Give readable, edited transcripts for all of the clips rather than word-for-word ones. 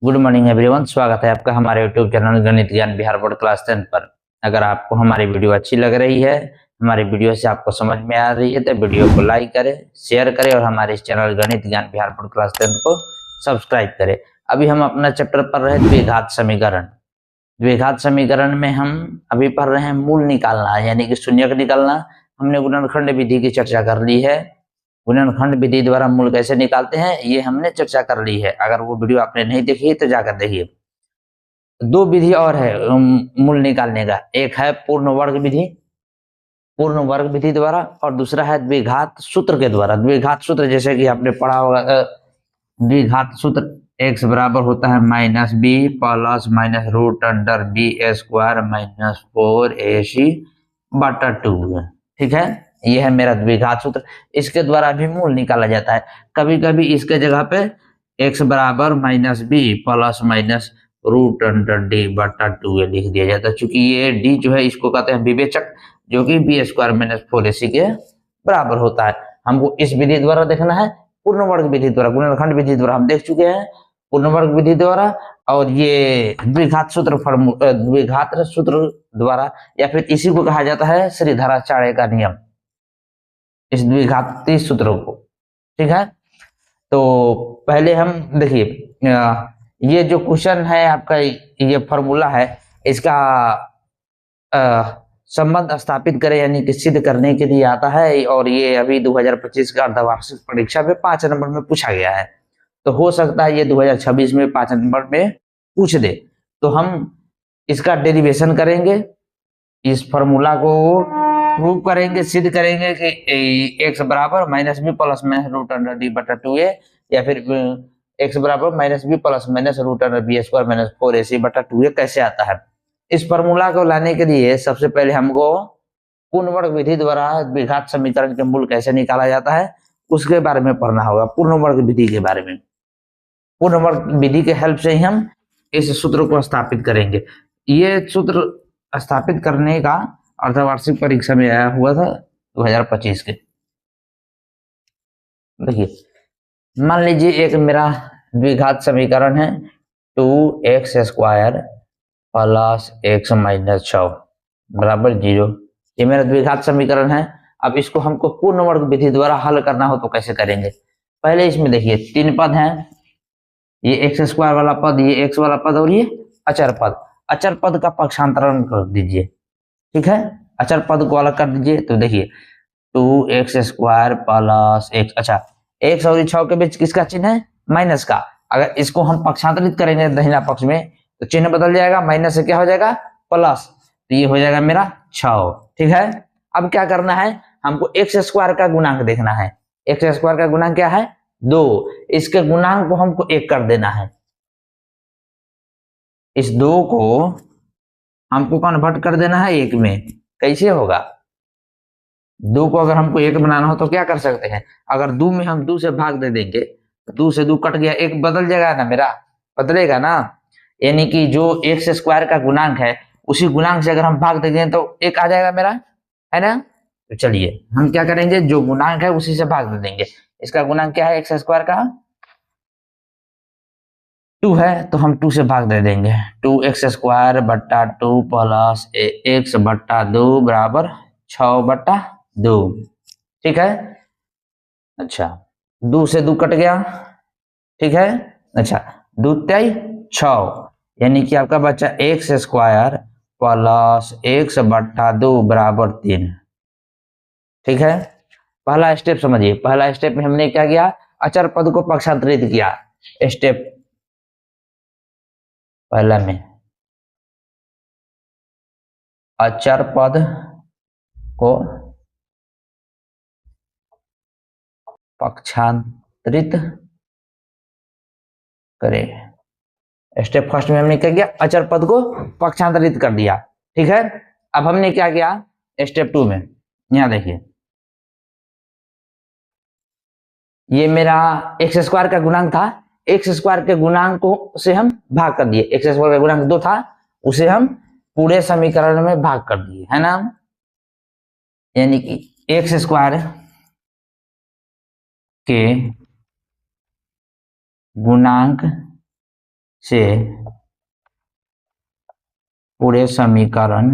Good morning everyone. स्वागत है आपका हमारे यूट्यूब चैनल गणित ज्ञान बिहार बोर्ड क्लास 10 पर। अगर आपको हमारी वीडियो अच्छी लग रही है, हमारी वीडियो से आपको समझ में आ रही है, तो वीडियो को लाइक करें, शेयर करें और हमारे इस चैनल गणित ज्ञान बिहार बोर्ड क्लास 10 को सब्सक्राइब करें। अभी हम अपना चैप्टर पढ़ रहे हैं द्विघात समीकरण। द्विघात समीकरण में हम अभी पढ़ रहे हैं मूल निकालना, यानी कि शून्यक निकालना। हमने गुणनखंड विधि की चर्चा कर ली है। गुणनखंड विधि द्वारा मूल कैसे निकालते हैं ये हमने चर्चा कर ली है। अगर वो वीडियो आपने नहीं देखी तो जाकर देखिए। दो विधि और है मूल निकालने का। एक है पूर्ण वर्ग विधि, पूर्ण वर्ग विधि द्वारा, और दूसरा है द्विघात सूत्र के द्वारा। द्विघात सूत्र जैसे कि आपने पढ़ा होगा, द्विघात सूत्र x बराबर होता है minus B plus minus root under B square minus 4ac बटा 2। ठीक है, यह है मेरा द्विघात सूत्र। इसके द्वारा भी मूल निकाला जाता है। कभी कभी इसके जगह पे x बराबर minus B plus minus root under D बटा 2 लिख दिया जाता है, चूंकि ये डी जो है इसको कहते हैं विवेचक, जो कि बी स्क्वायर माइनस 4ac के बराबर होता है। हमको इस विधि द्वारा देखना है, पूर्ण वर्ग विधि द्वारा। गुणनखंड विधि द्वारा हम देख चुके हैं, पूर्ण वर्ग विधि द्वारा, और ये द्विघात सूत्र द्विघात सूत्र द्वारा, या फिर इसी को कहा जाता है श्रीधराचार्य का नियम, इस द्विघाती सूत्र को। ठीक है, तो पहले हम देखिए, ये जो क्वेश्चन है आपका, ये फॉर्मूला है, इसका संबंध स्थापित करें यानी कि सिद्ध करने के लिए आता है। और ये अभी 2025 का अर्धवार्षिक परीक्षा में 5 नंबर में पूछा गया है, तो हो सकता है ये 2026 में 5 नंबर में पूछ दे। तो हम इसका डेरिवेशन करेंगे, इस फॉर्मूला को प्रूव करेंगे, सिद्ध करेंगे कि x बराबर minus B plus minus root under D बटा 2a, या फिर x बराबर minus B plus minus root under B square minus 4ac बटा 2a कैसे आता है। इस फॉर्मूला को लाने के लिए सबसे पहले हमको पूर्ण वर्ग विधि द्वारा द्विघात समीकरण के मूल कैसे निकाला जाता है उसके बारे में पढ़ना होगा, पूर्ण वर्ग विधि के बारे में। पूर्ण वर्ग विधि के हेल्प से ही हम इस सूत्र को स्थापित करेंगे। ये सूत्र स्थापित करने का अर्धवार्षिक परीक्षा में आया हुआ था 2025 के। देखिए, मान लीजिए एक मेरा द्विघात समीकरण है 2x square plus x minus 6 बराबर 0। ये मेरा द्विघात समीकरण है। अब इसको हमको पूर्ण वर्ग विधि द्वारा हल करना हो तो कैसे करेंगे। पहले इसमें देखिए 3 पद हैं, ये एक्स स्क्वायर वाला पद, ये एक्स वाला पद, और ये अचर पद। अचर पद का पक्षांतरण कर दीजिए। ठीक है, अचर पद को अलग कर दीजिए। तो देखिए 2x स्क्वायर प्लस x, अच्छा x और 6 के बीच किसका चिन्ह है, माइनस का। अगर इसको हम पक्षांतरित करेंगे दाहिना पक्ष में तो चिन्ह बदल जाएगा, माइनस से क्या हो जाएगा, प्लस, तो ये हो जाएगा मेरा 6। ठीक है, अब क्या करना है, हमको एक्स स्क्वायर का गुणांक देखना है। एक्स स्क्वायर का गुणांक क्या है, 2। इसके गुणांक को हमको 1 कर देना है। इस 2 को हमको कन्वर्ट कर देना है 1 में। कैसे होगा, 2 को अगर हमको 1 बनाना हो तो क्या कर सकते हैं, अगर 2 में हम 2 से भाग दे देंगे, 2 से 2 कट गया, 1 बदल जाएगा ना मेरा, बदलेगा ना। यानी कि जो एक्स स्क्वायर का गुणांक है उसी गुणांक से अगर हम भाग देंगे तो 1 आ जाएगा मेरा, है ना। तो चलिए हम क्या करेंगे, जो गुणांक है उसी से भाग दे देंगे। इसका गुणांक क्या है एक्स स्क्वायर का, 2 है, तो हम 2 से भाग दे देंगे। 2x स्क्वायर बट्टा 2 प्लस x बट्टा 2 बराबर 6 बट्टा 2। ठीक है, अच्छा 2 से 2 कट गया। ठीक है, अच्छा 2 तिहाई 6, यानी कि आपका बच्चा एक्स स्क्वायर प्लस x बट्टा 2 बराबर 3। ठीक है, पहला स्टेप समझिए। पहला स्टेप में हमने क्या किया, अचर पद को पक्षांतरित किया। स्टेप पहला में अचर पद को पक्षांतरित करें। स्टेप फर्स्ट में हमने क्या किया, अचर पद को पक्षांतरित कर दिया। ठीक है, अब हमने क्या किया स्टेप 2 में, यहां देखिए ये मेरा एक्स स्क्वायर का गुणांक था, एक्स स्क्वायर के गुणांक को से हम भाग कर दिए। एक्स स्क्वायर का गुणांक 2 था, उसे हम पूरे समीकरण में भाग कर दिए, है ना। यानी कि एक्स स्क्वायर के गुणांक से पूरे समीकरण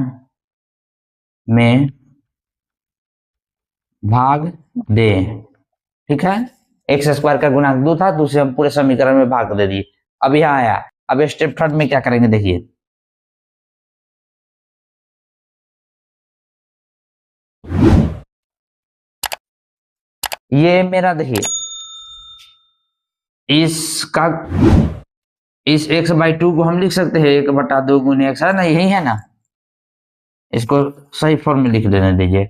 में भाग दे। ठीक है, एक्स स्क्वायर का गुणांक 2 था, दूसरे हम पूरे समीकरण में भाग दे दिए। अब यहाँ आया, अब स्टेप थर्ड में क्या करेंगे देखिए। ये मेरा देखिए इसका इस x बाई 2 को हम लिख सकते हैं 1/2 गुने x, है ना, यही है ना। इसको सही फॉर्म में लिख देने दीजिए,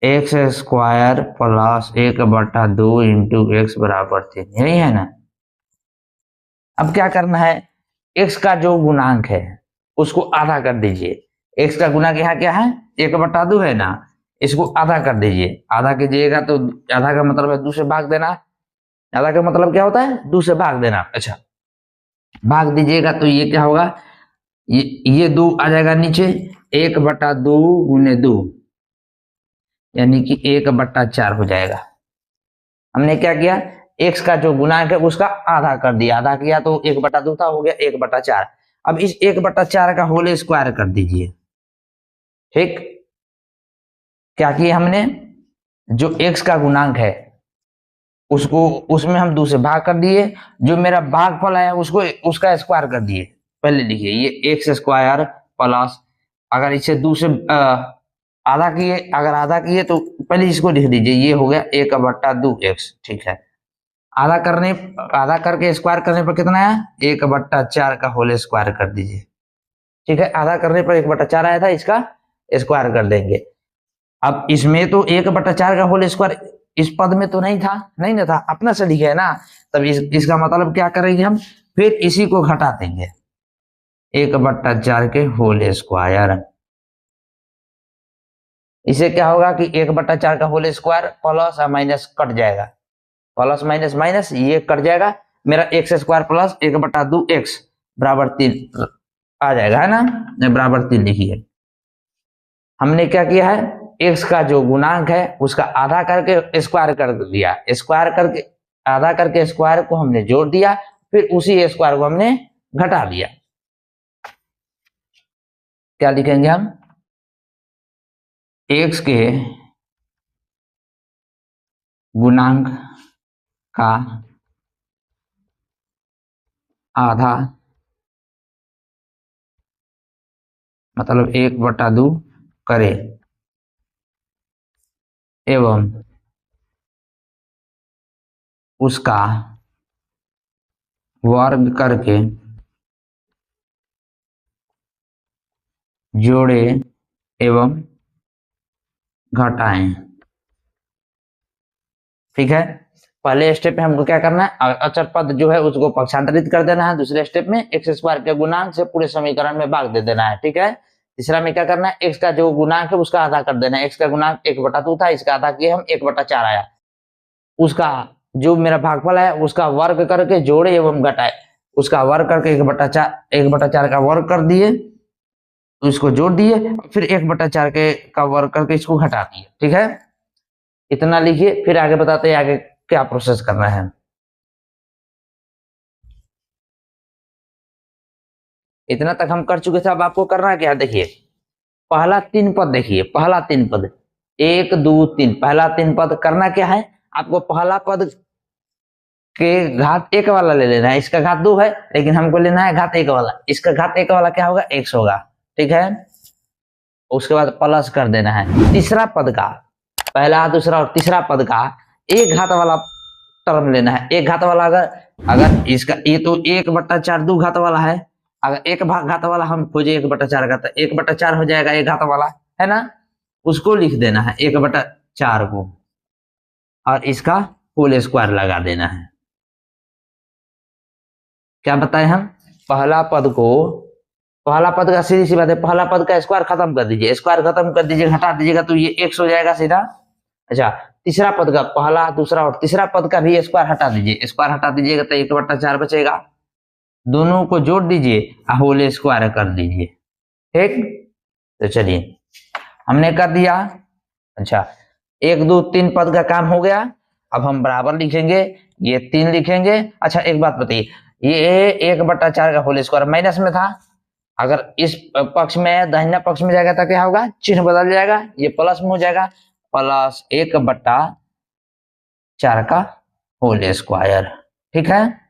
x square plus 1/2 into x बराबर 3, यही है ना। अब क्या करना है, x का जो गुणांक है उसको आधा कर दीजिए। x का गुणांक यहाँ क्या है, 1/2 है ना, इसको आधा कर दीजिए। आधा कीजिएगा तो आधा का मतलब है 2 से भाग देना। आधा का मतलब क्या होता है, 2 से भाग देना। अच्छा, भाग दीजिएगा तो ये क्या होगा, ये 2 आ जाएगा नीचे, 1/2 गुने 2 यानी कि 1/4 हो जाएगा। हमने क्या किया, x का जो गुणांक है उसका आधा कर दिया, आधा किया तो 1/2 था, हो गया 1/4। अब इस 1/4 का होल स्क्वायर कर दीजिए। ठीक, क्या किया हमने, जो x का गुणांक है उसको उसमें हम 2 से भाग कर दिए, जो मेरा भागफल है उसको उसका स्क्वायर कर दिए। पहले लिखिए, ये एक्स स्क्वायर प्लस, अगर इसे 2 से आधा किए, अगर आधा किए तो पहले इसको लिख दीजिए, ये हो गया 1/2 एक्स। ठीक है, आधा करके स्क्वायर करने पर कितना आया, 1/4 का होल स्क्वायर कर दीजिए। ठीक है, आधा करने पर 1/4 आया था, इसका स्क्वायर कर देंगे। अब इसमें तो 1/4 का होल स्क्वायर इस पद में तो नहीं था, नहीं ना था, अपना से लिखे है ना, तब इसका मतलब क्या करेंगे हम, फिर इसी को घटा देंगे, 1/4 के होल स्क्वायर। इसे क्या होगा कि 1/4 का होल स्क्वायर प्लस और माइनस कट जाएगा, प्लस माइनस माइनस ये कट जाएगा, मेरा एक्स स्क्वायर प्लस 1/2 एक्स बराबर 3 आ जाएगा, है ना, बराबर 3 लिखिए। हमने क्या किया है, एक्स का जो गुणांक है उसका आधा करके स्क्वायर कर दिया, स्क्वायर करके आधा करके स्क्वायर को हमने जोड़ दिया, फिर उसी स्क्वायर को हमने घटा दिया। क्या लिखेंगे हम, एक्स के गुणांक का आधा मतलब 1/2 करे एवं उसका वर्ग करके जोड़े एवं घटाएं। ठीक है, पहले स्टेप में हमको क्या करना है, अचर पद जो है उसको पक्षांतरित कर देना है, दूसरे स्टेप में एक्स स्क्वायर के गुणांक से पूरे समीकरण में भाग दे देना है। ठीक है, तीसरा में क्या करना है, एक्स का जो गुणांक है उसका आधा कर देना है। एक्स का गुणांक 1/2 था, इसका आधा किया हम, 1/4 आया, उसका जो मेरा भागफल है उसका वर्ग करके जोड़े एवं घटाए, उसका वर्ग करके 1/4 का वर्ग कर दिए, तो इसको जोड़ दिए, फिर 1/4 के का वर्ग करके इसको घटा दिए। ठीक है, इतना लिखिए, फिर आगे बताते हैं आगे क्या प्रोसेस करना है। इतना तक हम कर चुके थे, अब आपको करना क्या, देखिए पहला 3 पद देखिए, पहला 3 पद 1 2 3, पहला 3 पद करना क्या है, आपको पहला पद के घात 1 वाला ले लेना है। इसका घात 2 है लेकिन हमको लेना है घात 1 वाला, इसका घात 1 वाला क्या होगा, x होगा। ठीक है, उसके बाद प्लस कर देना है तीसरा पद का, पहला दूसरा और तीसरा पद का एक घात वाला टर्म लेना है। एक घात वाला अगर इसका ये तो 1/4 2 घात वाला है, अगर एक भाग घात वाला हम खोजे 1/4 का, तो 1/4 हो जाएगा एक घात वाला, है ना, उसको लिख देना है 1/4 को, और इसका होल स्क्वायर लगा देना है। क्या बताए हम, पहला पद का सीधी सी बात है, पहला पद का स्क्वायर खत्म कर दीजिए, स्क्वायर खत्म कर दीजिए, घटा दीजिएगा तो ये x हो जाएगा सीधा। अच्छा, तीसरा पद का पहला दूसरा और तीसरा पद का भी स्क्वायर हटा दीजिए, स्क्वायर हटा दीजिएगा तो 1/4 बचेगा, दोनों को जोड़ दीजिए, होल स्क्वायर कर दीजिए। ठीक, तो चलिए हमने कर दिया। अच्छा, 1 2 3 पद का काम हो गया, अब हम बराबर लिखेंगे, ये 3 लिखेंगे। अच्छा, एक बात बताइए, ये 1/4 का होल स्क्वायर माइनस में था, अगर इस पक्ष में दाहिना पक्ष में जाएगा तो क्या होगा, चिन्ह बदल जाएगा, ये प्लस में हो जाएगा, प्लस 1/4 का होल स्क्वायर। ठीक है,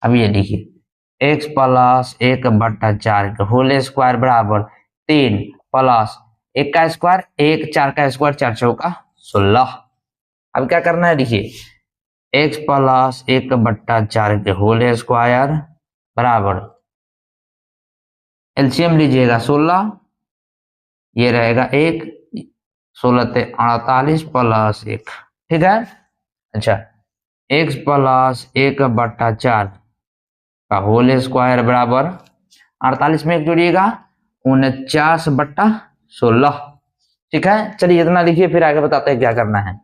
अब ये लिखिए x प्लस 1/4 का होल स्क्वायर बराबर 3 प्लस 1 का स्क्वायर 1, 4 का स्क्वायर 4 चौका 16। अब क्या करना है, देखिए x प्लस 1/4 के होल स्क्वायर बराबर एलसीएम लीजिएगा 16, ये रहेगा 1, 16 ते 48 प्लस 1। ठीक है, अच्छा x प्लस 1/4 का होल स्क्वायर बराबर 48 में 1 जोड़िएगा 49/16। ठीक है, चलिए इतना लिखिए, फिर आगे बताते हैं क्या करना है।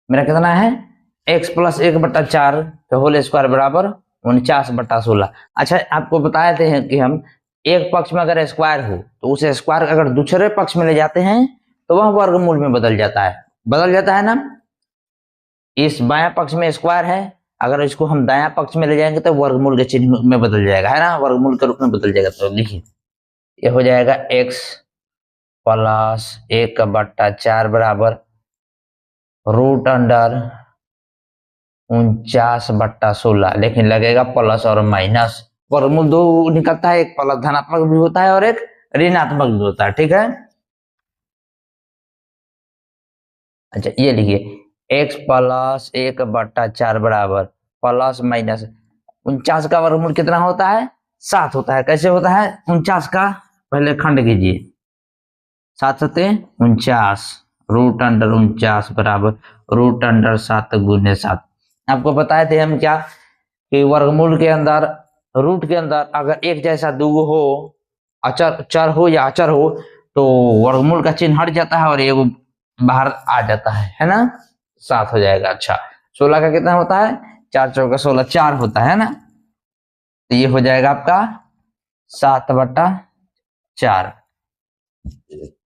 मेरा कितना है, x प्लस 1/4 का होल स्क्वायर बराबर 49/16। अच्छा, आपको बताए थे कि हम एक पक्ष में अगर स्क्वायर हो तो उस स्क्वायर अगर दूसरे पक्ष में ले जाते हैं तो वह वर्गमूल में बदल जाता है ना। इस बायां पक्ष में स्क्वायर है, अगर इसको हम दायां पक्ष में ले जाएंगे तो वर्गमूल के चिन्ह में बदल जाएगा, है ना, वर्गमूल के रूप में बदल जाएगा। तो लिखिए ये हो जाएगा x प्लस 1/4 बराबर रूट अंडर 49/16, लेकिन लगेगा प्लस और माइनस, वर्गमूल दो निकलता है, एक प्लस धनात्मक भी होता है और एक ऋणात्मक भी होता है। ठीक है, अच्छा ये लिखिए x प्लस 1/4 बराबर प्लस माइनस 49 का वर्गमूल कितना होता है, 7 होता है। कैसे होता है, 49 का पहले खंड कीजिए, 7 सते 49 रूट अंडर 49 बराबर रूट अंडर 7 गुने 7। आपको बताए थे हम क्या कि वर्गमूल के अंदर, रूट के अंदर अगर एक जैसा दो हो, अचर चर हो या अचर हो, तो वर्गमूल का चिन्ह हट जाता है और ये बाहर आ जाता है ना, 7 हो जाएगा। अच्छा 16 का कितना होता है, 4 चौका 16, 4 होता है ना, तो ये हो जाएगा आपका 7/4।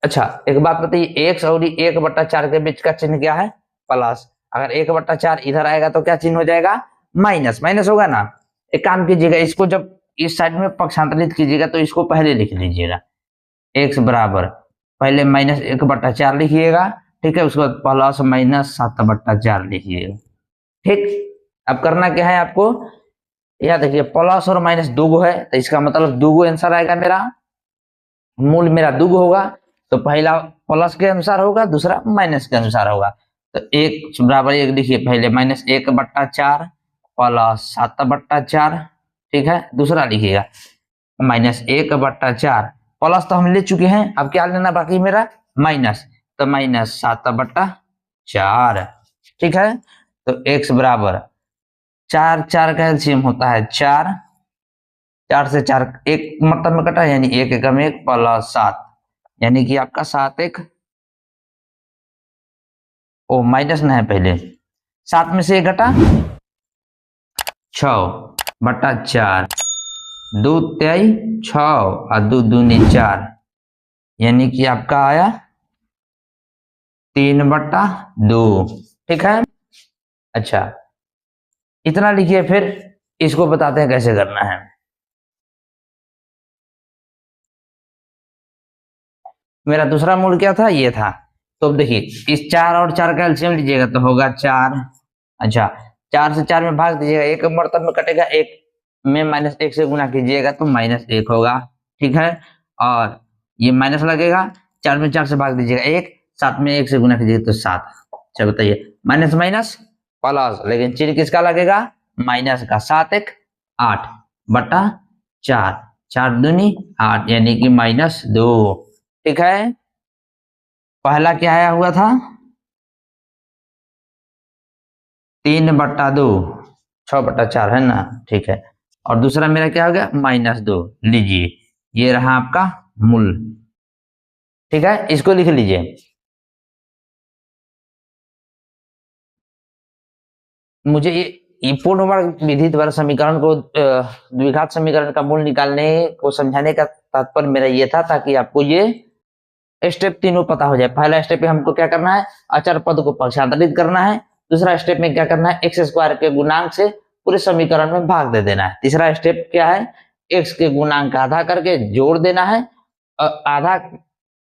अच्छा एक बात बताइए, x और 1/4 के बीच का चिन्ह क्या है, प्लस। अगर 1/4 इधर आएगा तो क्या चिन्ह हो जाएगा, माइनस, माइनस होगा ना। एक काम कीजिएगा, इसको जब इस साइड में पक्षांतरित कीजिएगा तो इसको पहले लिख लीजिएगा, x बराबर पहले -1/4 लिखिएगा, ठीक है, उसके बाद प्लस माइनस 7/4 लिखिएगा। ठीक, अब करना क्या है आपको, यह देखिए प्लस और माइनस दो है, तो इसका मतलब दो आंसर आएगा मेरा, मूल मेरा दो होगा, तो पहला प्लस के अनुसार होगा, दूसरा माइनस के अनुसार होगा। तो 1 बराबर 1 लिखिए, पहले -1/4 प्लस 7/4। ठीक है, दूसरा लिखिएगा -1/4 प्लस तो हम ले चुके हैं, अब क्या लेना बाकी मेरा, माइनस, तो -7/4। ठीक है, तो x बराबर 4, 4 का एलसीएम होता है 4, 4 से 4 एक मतलब में कटा, यानी 1 एकम 1 प्लस 7, यानी कि आपका 7 1, ओ माइनस ना है पहले, 7 में से 1 घटा 6/4, 2 तेई 6 और 2 दूनी 4, यानी कि आपका आया 3/2। ठीक है, अच्छा इतना लिखिए, फिर इसको बताते हैं कैसे करना है। मेरा दूसरा मूल क्या था, ये था, तो अब देखिए इस 4 और 4 का एलसीएम लीजिएगा तो होगा 4। अच्छा 4 से 4 में भाग दीजिएगा, एक मतलब में कटेगा, एक में -1 से गुना कीजिएगा तो -1 होगा। ठीक है, और ये माइनस लगेगा, 4 में 4 से भाग दीजिएगा 1, 7 में 1 से गुना कीजिएगा तो 7। अच्छा बताइए, माइनस माइनस प्लस, लेकिन चिन्ह किसका लगेगा, माइनस का, 7 1 8/4, 4 दूनी 8, यानी कि -2। ठीक है, पहला क्या आया हुआ था, 3/2, 6/4 है ना। ठीक है, और दूसरा मेरा क्या हो गया, -2। लीजिए ये रहा आपका मूल। ठीक है, इसको लिख लीजिए, मुझे ये पूर्ण वर्ग विधि द्वारा समीकरण को द्विघात समीकरण का मूल निकालने को समझाने का तात्पर्य मेरा ये था, ताकि आपको ये स्टेप तीनों पता हो जाए। पहला स्टेप पे हमको क्या करना है, अचर पद को पक्षांतरित करना है, दूसरा स्टेप में क्या करना है, एक्स स्क्वायर के गुणांक से पूरे समीकरण में भाग दे देना है। तीसरा स्टेप क्या है, एक्स के गुणांक का आधा करके जोड़ देना है, और आधा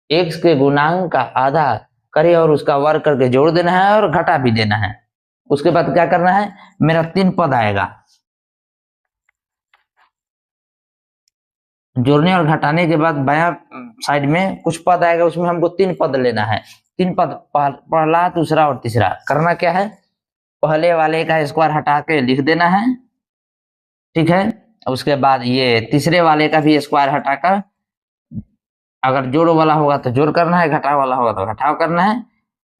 एक्स के गुणांक का आधा करे और उसका वर्ग करके जोड़ देना है और घटा भी देना है। उसके बाद क्या करना है, मेरा 3 पद आएगा, जोड़ने और घटाने के बाद बायां साइड में कुछ पद आएगा, उसमें हमको 3 पद लेना है। 3 पद, पहला, दूसरा और तीसरा। करना क्या है, पहले वाले का स्क्वायर हटा के लिख देना है, ठीक है। उसके बाद ये तीसरे वाले का भी स्क्वायर हटाकर, अगर जोड़ वाला होगा तो जोड़ करना है, घटाव वाला होगा तो घटाव करना है,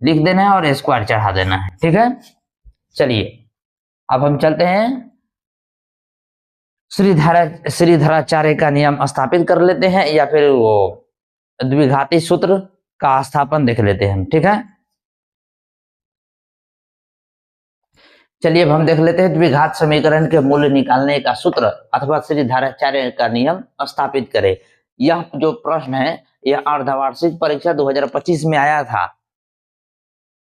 लिख देना है और स्क्वायर चढ़ा देना है, ठीक है। चलिए अब हम चलते हैं, श्रीधराचार्य का नियम स्थापित कर लेते हैं, या फिर वो द्विघाती सूत्र का स्थापन देख लेते हैं, ठीक है। चलिए अब हम देख लेते हैं द्विघात समीकरण के मूल्य निकालने का सूत्र अथवा श्रीधराचार्य का नियम स्थापित करें। यह जो प्रश्न है यह अर्धवार्षिक परीक्षा 2025 में आया था,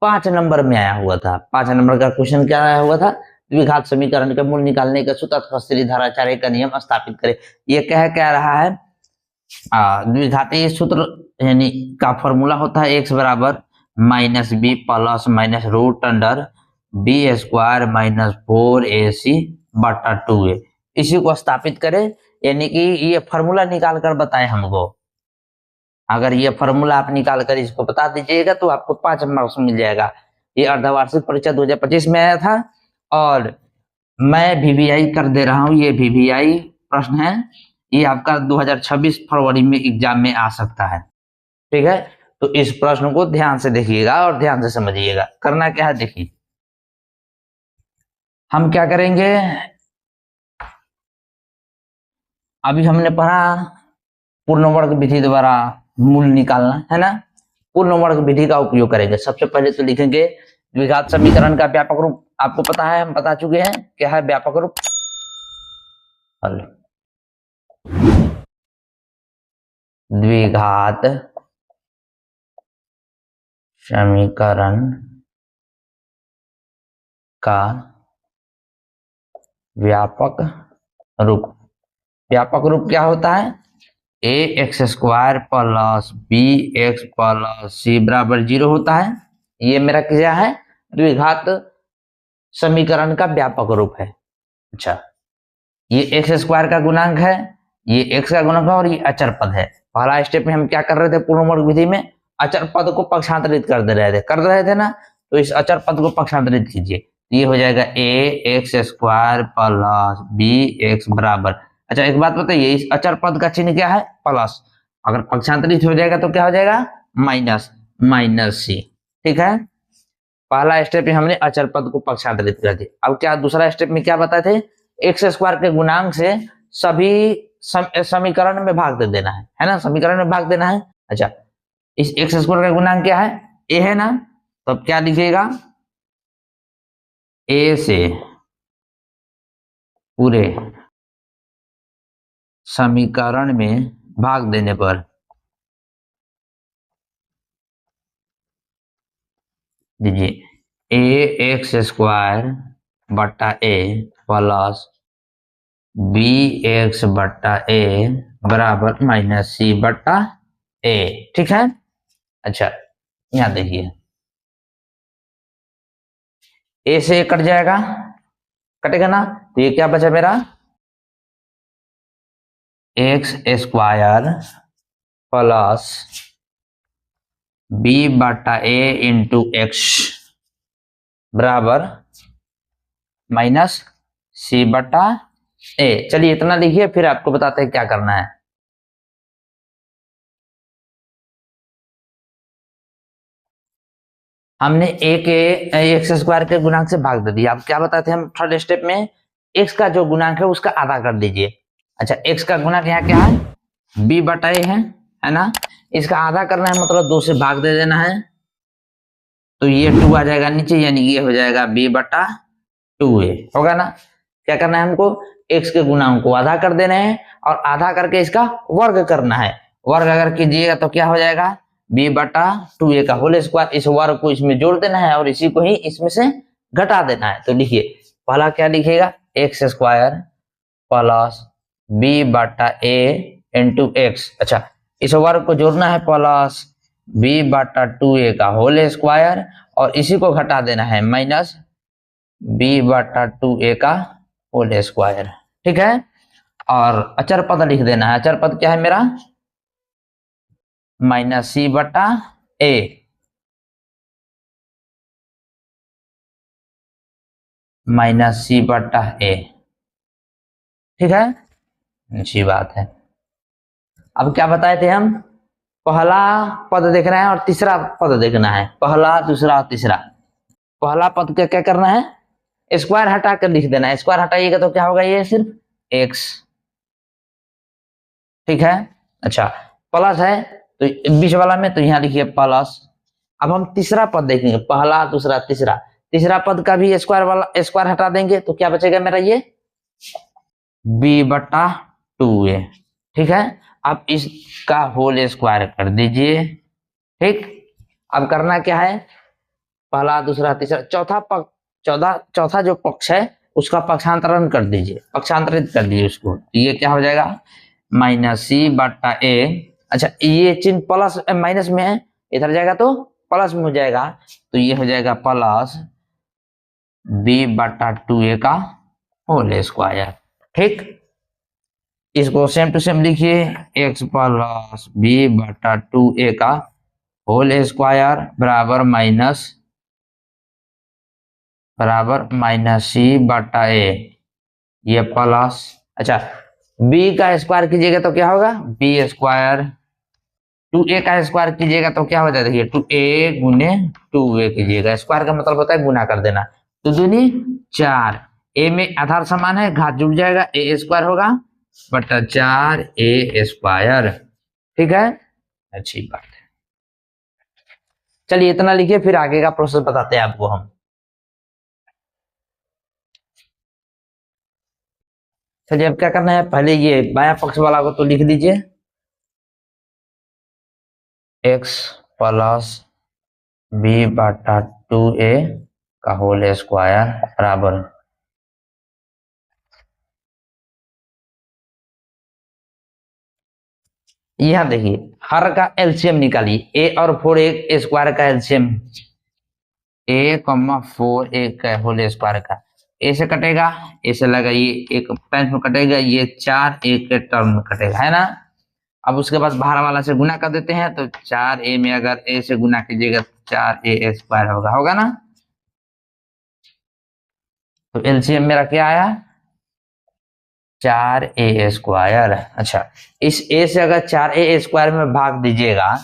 5 नंबर में आया हुआ था। 5 नंबर का क्वेश्चन क्या आया हुआ था, द्विघात समीकरण के मूल्य निकालने का सूत्र अथवा श्रीधराचार्य का नियम स्थापित करें। ये कह रहा है द्विघाती सूत्र यानी का फॉर्मूला होता है x बराबर minus B plus minus root under B square minus 4ac बटा 2a। इसी को स्थापित करें, यानी कि ये फॉर्मूला निकाल कर बताए हमको। अगर ये फॉर्मूला आप निकाल कर इसको बता दीजिएगा तो आपको 5 मार्क्स मिल जाएगा। ये अर्धवार्षिक परीक्षा 2025 में आया था और मैं VVI कर दे रहा हूँ। ये VVI प्रश्न है, ये आपका 2026 फरवरी में एग्जाम में आ सकता है, ठीक है। तो इस प्रश्न को ध्यान से देखिएगा और ध्यान से समझिएगा। करना क्या है, देखिए हम क्या करेंगे, अभी हमने पढ़ा पूर्ण वर्ग विधि द्वारा मूल निकालना, है ना। पूर्ण वर्ग विधि का उपयोग करेंगे। सबसे पहले तो लिखेंगे द्विघात समीकरण का व्यापक रूप, आपको पता है, हम बता चुके हैं क्या है व्यापक रूप। द्विघात समीकरण का व्यापक रूप। व्यापक रूप क्या होता है, ax square plus bx plus c बराबर 0 होता है। ये मेरा क्या है, द्विघात समीकरण का व्यापक रूप है। अच्छा, ये एक्स स्क्वायर का गुणांक है, ये x का गुणांक है और ये अचर पद है। पहला स्टेप में हम क्या कर रहे थे, पूर्ण वर्ग विधि में अचर पद को पक्षांतरित कर रहे थे ना, तो इस अचर पद को पक्षांतरित कीजिए। ये हो जाएगा ax स्क्वायर प्लस bx बराबर, अच्छा एक बात बताइए, इस अचर पद का चिन्ह क्या है, प्लस। अगर पक्षांतरित हो जाएगा तो क्या हो जाएगा, माइनस c, ठीक है। पहला स्टेप में हमने अचर पद को पक्षांतरित कर दिया। अब क्या दूसरा स्टेप में क्या बताए थे, एक्स स्क्वायर के गुणांक से सभी समीकरण में भाग दे देना है ना, समीकरण में भाग देना है। अच्छा, इस एक्स स्क्वायर का गुणांक क्या है, a है ना, तो अब क्या लिखिएगा, a से पूरे समीकरण में भाग देने पर दीजिए a एक्स स्क्वायर बट्टा a प्लस बी एक्स बट्टा a बराबर माइनस c बट्टा a, ठीक है। अच्छा यहां देखिए, a से कट जाएगा, कटेगा ना, तो ये क्या बचा मेरा, एक्स स्क्वायर प्लस बी बटा ए इंटू एक्स बराबर माइनस सी बटा ए। चलिए इतना लिखिए, फिर आपको बताते हैं क्या करना है। हमने ए के एक्स स्क्वायर के गुणांक से भाग दे दिया। अब क्या बताते हैं हम थर्ड स्टेप में, एक्स का जो गुणांक है उसका आधा कर दीजिए। अच्छा, एक्स का गुणांक यहाँ क्या है, बी बटा ए है ना, इसका आधा करना है, मतलब 2 से भाग दे देना है, तो ये 2 आ जाएगा नीचे, यानी ये हो जाएगा b बटा 2a, होगा ना। क्या करना है हमको, x के गुणांक को आधा कर देना है और आधा करके इसका वर्ग करना है। वर्ग अगर कीजिएगा तो क्या हो जाएगा, b बटा 2a का होल स्क्वायर। इस वर्ग को इसमें जोड़ देना है और इसी को ही इसमें से घटा देना है। तो लिखिए पहला क्या लिखेगा, एक्स स्क्वायर प्लस बी बटा ए इंटू एक्स। अच्छा, इस वर्ग को जोड़ना है, प्लस बी बटा 2a का होल स्क्वायर, और इसी को घटा देना है, माइनस बी बटा 2a का होल स्क्वायर। ठीक है, और अचर पद लिख देना है। अचर पद क्या है मेरा, माइनस सी बटा ए, माइनस सी बटा ए। ठीक है, अच्छी बात है। अब क्या बताए थे हम, पहला पद देखना है और तीसरा पद देखना है, पहला दूसरा तीसरा। पहला पद का क्या करना है, स्क्वायर हटा कर लिख देना है। स्क्वायर हटाइएगा तो क्या होगा, ये सिर्फ एक्स। ठीक है, अच्छा प्लस है तो बीच वाला में, तो यहाँ लिखिए प्लस। अब हम तीसरा पद देखेंगे, पहला दूसरा तीसरा। तीसरा पद का भी स्क्वायर वाला स्क्वायर हटा देंगे तो क्या बचेगा मेरा, ये बी बटा 2a। ठीक है, अब इसका होल स्क्वायर कर दीजिए। ठीक, अब करना क्या है, पहला दूसरा तीसरा चौथा पक्ष, चौथा जो पक्ष है उसका पक्षांतरण कर दीजिए, पक्षांतरित कर दीजिए उसको। तो ये क्या हो जाएगा, माइनस सी बटा ए। अच्छा, ये चिन्ह प्लस माइनस में है, इधर जाएगा तो प्लस में हो जाएगा, तो ये हो जाएगा प्लस बी बटा 2a का होल स्क्वायर। ठीक, इसको सेम टू सेम लिखिए, एक्स प्लस बी बटा 2a का होल स्क्वायर बराबर माइनस सी बटा ए, ये प्लस। अच्छा, b का स्क्वायर कीजिएगा तो क्या होगा, बी स्क्वायर। 2a का स्क्वायर कीजिएगा तो क्या हो जाएगा, देखिए 2a गुने 2a कीजिएगा, स्क्वायर का मतलब होता है गुना कर देना। तो दूनी 4, a में आधार समान है, घात जुड़ जाएगा, a स्क्वायर होगा बटा 4a स्क्वायर। ठीक है, अच्छी बात है। चलिए इतना लिखिए, फिर आगे का प्रोसेस बताते हैं आपको हम। चलिए अब क्या करना है, पहले ये बाया पक्ष वाला को तो लिख दीजिए, एक्स प्लस बी बटा 2a का होल स्क्वायर बराबर, यहां देखिए हर का एलसीएम निकालिए, ए और 4 एक स्क्वायर का एलसीएम, ए कॉमा 4 एक का होल स्क्वायर का, ए से कटेगा, ए से लगाइए, एक टाइम्स में कटेगा, ये 4 एक के टर्म में कटेगा, है ना। अब उसके बाद बाहर वाला से गुना कर देते हैं, तो 4a में अगर a से गुना कीजिएगा तो 4a स्क्वायर होगा ना। तो एलसीएम मेरा क्या आया, 4a स्क्वायर। अच्छा, इस a से अगर 4a स्क्वायर में भाग दीजिएगा,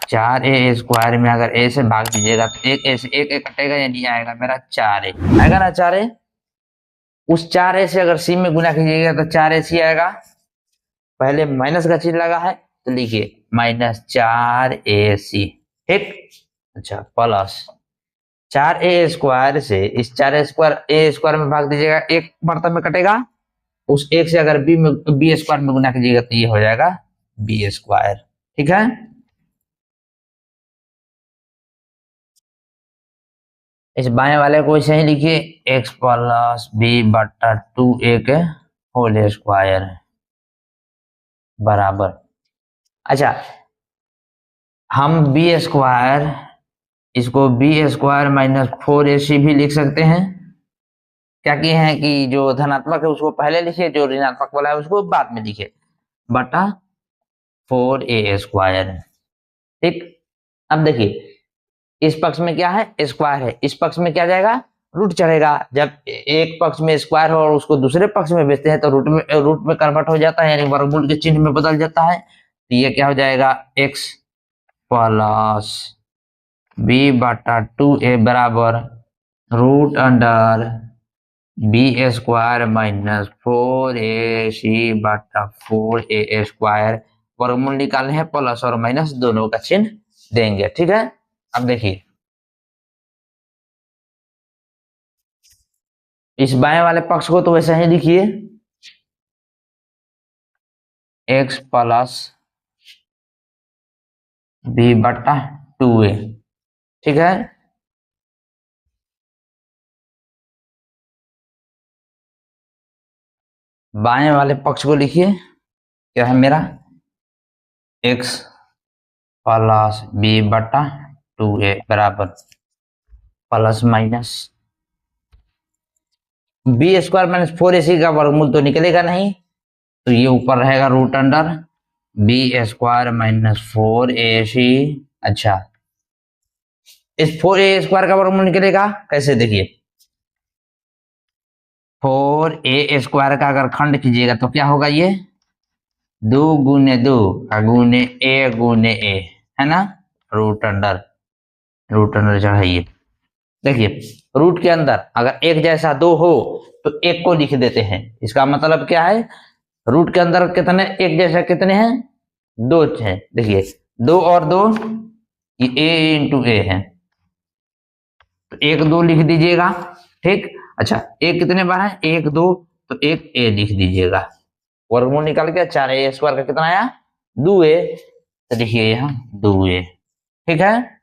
4a स्क्वायर में अगर a से भाग दीजिएगा तो एक a से एक कटेगा, यानी आएगा मेरा 4a, आएगा ना 4a। उस 4a से अगर c में गुना कीजिएगा तो 4ac आएगा, पहले माइनस का चिन्ह लगा है तो लिखिए माइनस 4ac। ठीक, अच्छा प्लस 4a स्क्वायर से इस 4 स्क्वायर में भाग दीजिएगा, एक बर्तन में कटेगा, उस एक से अगर बी स्क्वायर में गुना कीजिएगा तो ये हो जाएगा बी स्क्वायर। ठीक है, इस बाएं वाले को ऐसे ही लिखिए, एक्स प्लस बी बटा 2a के होल स्क्वायर बराबर। अच्छा, हम बी स्क्वायर, इसको बी स्क्वायर माइनस 4ac भी लिख सकते हैं। क्या किए हैं कि जो धनात्मक है उसको पहले लिखिए, जो ऋणात्मक वाला है उसको बाद में लिखिए, बटा 4a स्क्वायर। ठीक, अब देखिए इस पक्ष में क्या है, स्क्वायर है, इस पक्ष में क्या जाएगा, रूट चढ़ेगा। जब एक पक्ष में स्क्वायर हो और उसको दूसरे पक्ष में भेजते हैं तो रूट में कन्वर्ट हो जाता है, यानी वर्गमूल के चिन्ह में बदल जाता है। तो ये क्या हो जाएगा, एक्स प्लस बी बटा 2a बराबर root under B square minus 4ac बटा 4a स्क्वायर। वर्गमूल निकालने हैं, प्लस और माइनस दोनों का चिन्ह देंगे। ठीक है, अब देखिए इस बाएं वाले पक्ष को तो वैसे ही लिखिए, एक्स प्लस बी बटा 2a। ठीक है, बाएं वाले पक्ष को लिखिए, क्या है मेरा x प्लस बी बटा 2a बराबर plus minus B square minus 4ac का वर्गमूल तो निकलेगा नहीं, तो ये ऊपर रहेगा root under B square minus 4ac। अच्छा, इस 4a स्क्वायर का वर्गमूल निकलेगा कैसे, देखिए 4a स्क्वायर का अगर खंड कीजिएगा तो क्या होगा, ये 2 गुने 2 गुने a है ना, रूट अंडर चढ़ाइए। देखिए रूट के अंदर अगर एक जैसा 2 हो तो एक को लिख देते हैं, इसका मतलब क्या है, रूट के अंदर कितने एक जैसा कितने हैं, 2 हैं। देखिए 2 और 2 ये a इंटू ए है, तो 1 2 लिख दीजिएगा, ठीक। अच्छा एक कितने बार है, 1 2, तो एक a लिख दीजिएगा, वर्गमूल निकाल के 4a स्क्वायर का कितना आया 2a, तो देखिए यहाँ 2a, ठीक है।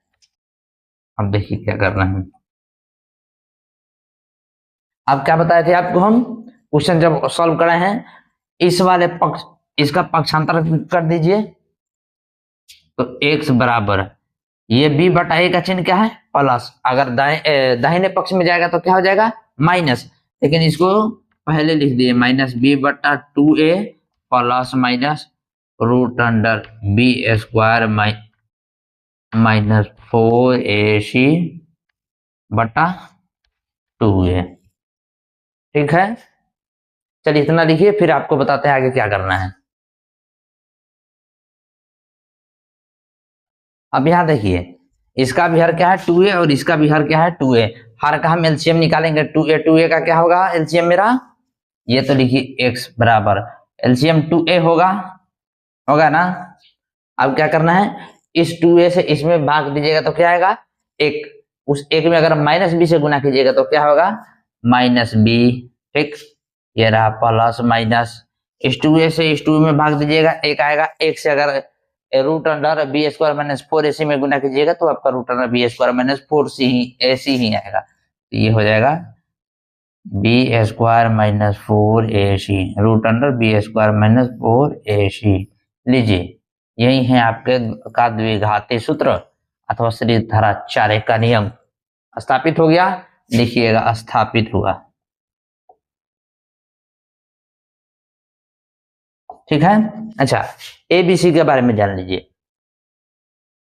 अब देखिए क्या करना है, अब क्या बताए थे आपको हम क्वेश्चन जब सॉल्व करे हैं, इस वाले पक्ष इसका पक्षांतर कर दीजिए, तो x बराबर ये b बटा a का चिन्ह क्या है प्लस, अगर दाहिने पक्ष में जाएगा तो क्या हो जाएगा माइनस, लेकिन इसको पहले लिख दिए माइनस b बटा 2a plus minus root under B square minus 4ac बटा 2a, ठीक है। चलिए इतना लिखिए, फिर आपको बताते हैं आगे क्या करना है। अब यहां देखिए इसका भी हर क्या है 2a और इसका भी हर क्या है 2a, हर का हम एलसीएम निकालेंगे, 2a का क्या होगा एलसीएम मेरा, ये तो लिखिए x बराबर एलसीएम 2a होगा ना। अब क्या करना है, इस 2a से इसमें भाग दीजिएगा तो क्या आएगा एक, उस एक में अगर माइनस बी से गुना कीजिएगा तो क्या होगा माइनस बी, ठीक। ये रहा प्लस माइनस, इस 2a से इस 2 में भाग दीजिएगा एक आएगा, एक से अगर root under B square minus 4ac में गुना कीजिएगा तो आपका root under B square minus 4ac ही आएगा, तो ये हो जाएगा B square minus 4ac root under B square minus 4ac। लीजिए यही है आपके का द्विघाती सूत्र अथवा श्रीधरा चारे का नियम स्थापित हो गया, लिखिएगा स्थापित हुआ, ठीक है। अच्छा एबीसी के बारे में जान लीजिए,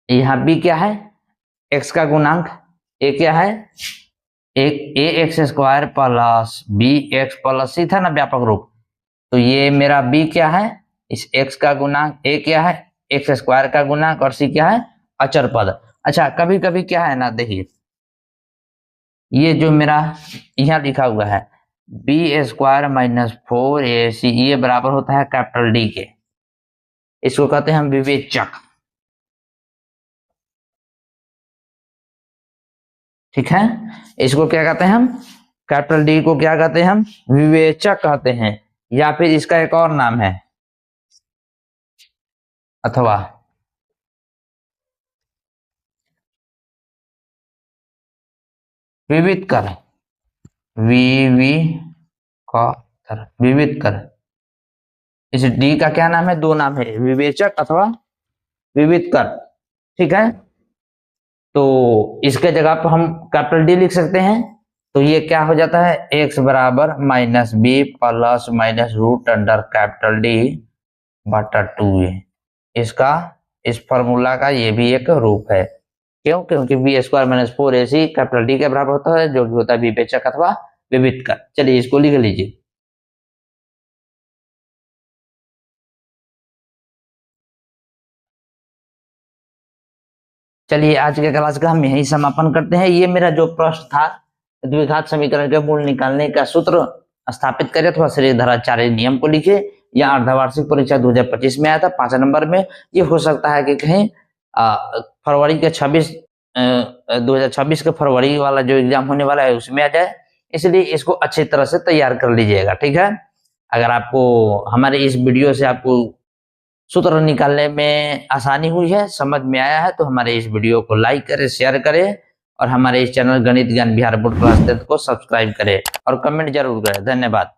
यहाँ बी क्या है एक्स का गुणांक, ए क्या है एक A X square plus B X plus C था ना व्यापक रूप, तो ये मेरा बी क्या है इस एक्स का गुणांक, ए क्या है एक्स स्क्वायर का गुणांक और सी क्या है अचर पद। अच्छा कभी कभी क्या है ना, देखिए ये जो मेरा यहाँ लिखा हुआ है बी स्क्वायर माइनस 4ac ये बराबर होता है कैपिटल डी के, इसको कहते हैं हम विवेचक, ठीक है। इसको क्या कहते हैं हम कैपिटल डी को क्या कहते हैं हम विवेचक कहते हैं, या फिर इसका एक और नाम है अथवा विविधकर, विविधकर। इस डी का क्या नाम है, दो नाम है विवेचक अथवा विविधकर, ठीक है। तो इसके जगह पर हम कैपिटल डी लिख सकते हैं, तो ये क्या हो जाता है x बराबर minus B plus minus root under capital D बटा 2a, इसका इस फॉर्मूला का ये भी एक रूप है, क्यों, क्योंकि B square minus 4ac capital D के बराबर होता है, जो कि होता है विवेचक अथवा विविधकर। चलिए इसको लिख लीजिए, चलिए आज के क्लास का हम यही समापन करते हैं। ये मेरा जो प्रश्न था द्विघात समीकरण के मूल निकालने का सूत्र स्थापित करे अथवा श्रीधराचार्य नियम को लिखे, या अर्धवार्षिक परीक्षा 2025 में आया था 5 नंबर में, ये हो सकता है कि कहीं फरवरी के 2026 के फरवरी वाला जो एग्जाम होने वाला है उसमें आ जाए, इसलिए इसको अच्छी तरह से तैयार कर लीजिएगा, ठीक है। अगर आपको हमारे इस वीडियो से आपको सूत्र निकालने में आसानी हुई है, समझ में आया है, तो हमारे इस वीडियो को लाइक करें, शेयर करें और हमारे इस चैनल गणित ज्ञान बिहार बोर्ड क्लास 10 को सब्सक्राइब करें और कमेंट जरूर करें। धन्यवाद।